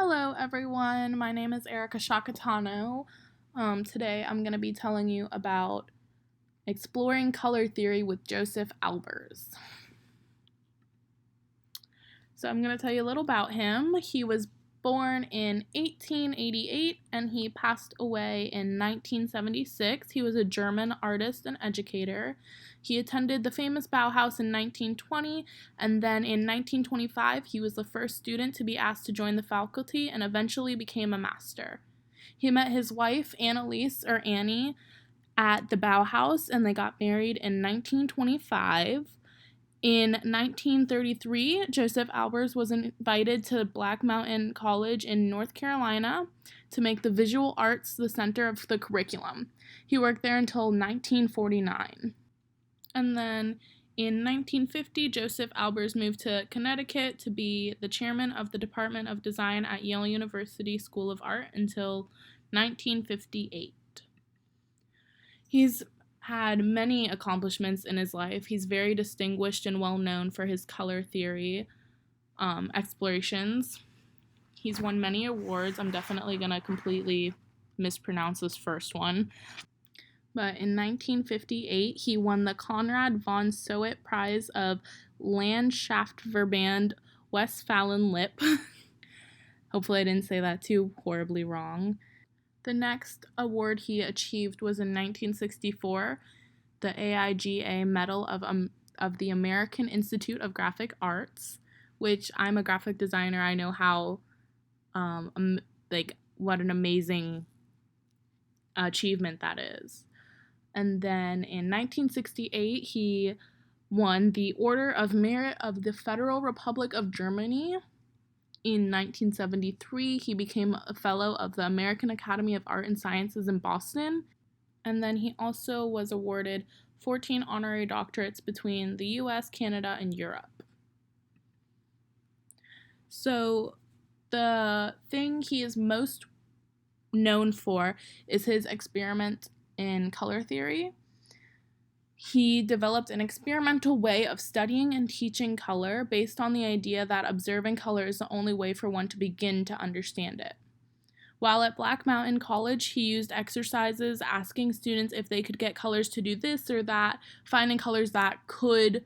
Hello everyone, my name is Sciacchitano. Today I'm going to be telling you about exploring color theory with Josef Albers. So I'm going to tell you a little about him. He was born in 1888 and he passed away in 1976. He was a German artist and educator. He attended the famous Bauhaus in 1920, and then in 1925 he was the first student to be asked to join the faculty and eventually became a master. He met his wife, Anneliese, or Annie, at the Bauhaus, and they got married in 1925. In 1933, Josef Albers was invited to Black Mountain College in North Carolina to make the visual arts the center of the curriculum. He worked there until 1949. And then in 1950, Josef Albers moved to Connecticut to be the chairman of the Department of Design at Yale University School of Art until 1958. He's had many accomplishments in his life. He's very distinguished and well known for his color theory explorations. He's won many awards. I'm definitely going to completely mispronounce this first one. But in 1958, he won the Konrad von Soet Prize of Landschaftsverband Westfalen-Lippe. Hopefully I didn't say that too horribly wrong. The next award he achieved was in 1964, the AIGA Medal of the American Institute of Graphic Arts, which I'm a graphic designer. I know how, what an amazing achievement that is. And then in 1968, he won the Order of Merit of the Federal Republic of Germany. In 1973, he became a fellow of the American Academy of Art and Sciences in Boston. And then he also was awarded 14 honorary doctorates between the US, Canada, and Europe. So the thing he is most known for is his experiment in color theory. He developed an experimental way of studying and teaching color based on the idea that observing color is the only way for one to begin to understand it. While at Black Mountain College, he used exercises asking students if they could get colors to do this or that, finding colors that could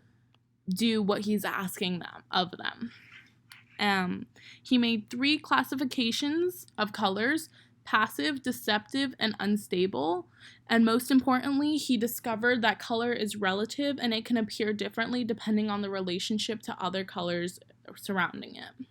do what he's asking of them. He made 3 classifications of colors: passive, deceptive, and unstable. And most importantly, he discovered that color is relative and it can appear differently depending on the relationship to other colors surrounding it.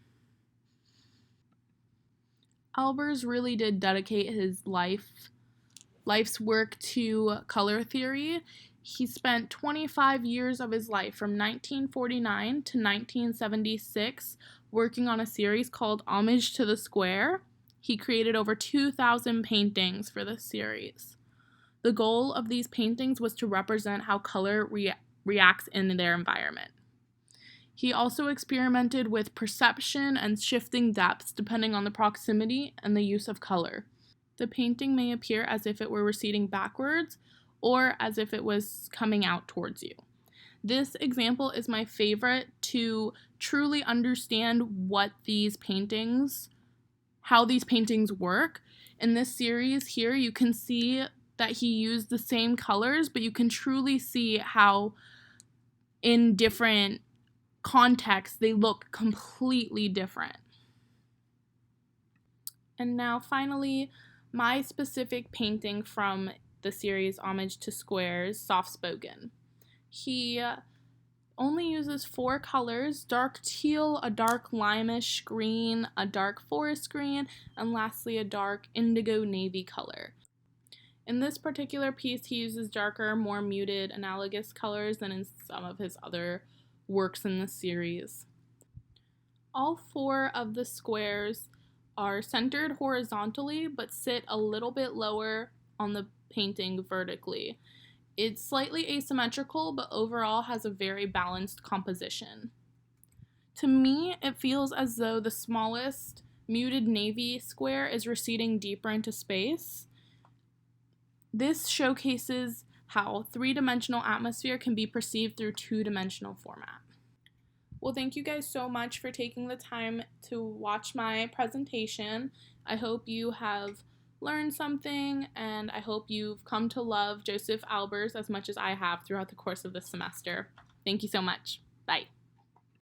Albers really did dedicate his life's work to color theory. He spent 25 years of his life, from 1949 to 1976, working on a series called Homage to the Square. He created over 2,000 paintings for this series. The goal of these paintings was to represent how color reacts in their environment. He also experimented with perception and shifting depths depending on the proximity and the use of color. The painting may appear as if it were receding backwards or as if it was coming out towards you. This example is my favorite to truly understand how these paintings work. In this series here, you can see that he used the same colors, but you can truly see how in different contexts they look completely different. And now finally, my specific painting from the series Homage to Squares, Soft Spoken. He only uses 4 colors: dark teal, a dark limeish green, a dark forest green, and lastly a dark indigo navy color. In this particular piece, he uses darker, more muted, analogous colors than in some of his other works in the series. All 4 of the squares are centered horizontally but sit a little bit lower on the painting vertically. It's slightly asymmetrical, but overall has a very balanced composition. To me, it feels as though the smallest muted navy square is receding deeper into space. This showcases how 3-dimensional atmosphere can be perceived through 2-dimensional format. Well, thank you guys so much for taking the time to watch my presentation. I hope you have learned something, and I hope you've come to love Josef Albers as much as I have throughout the course of this semester. Thank you so much. Bye.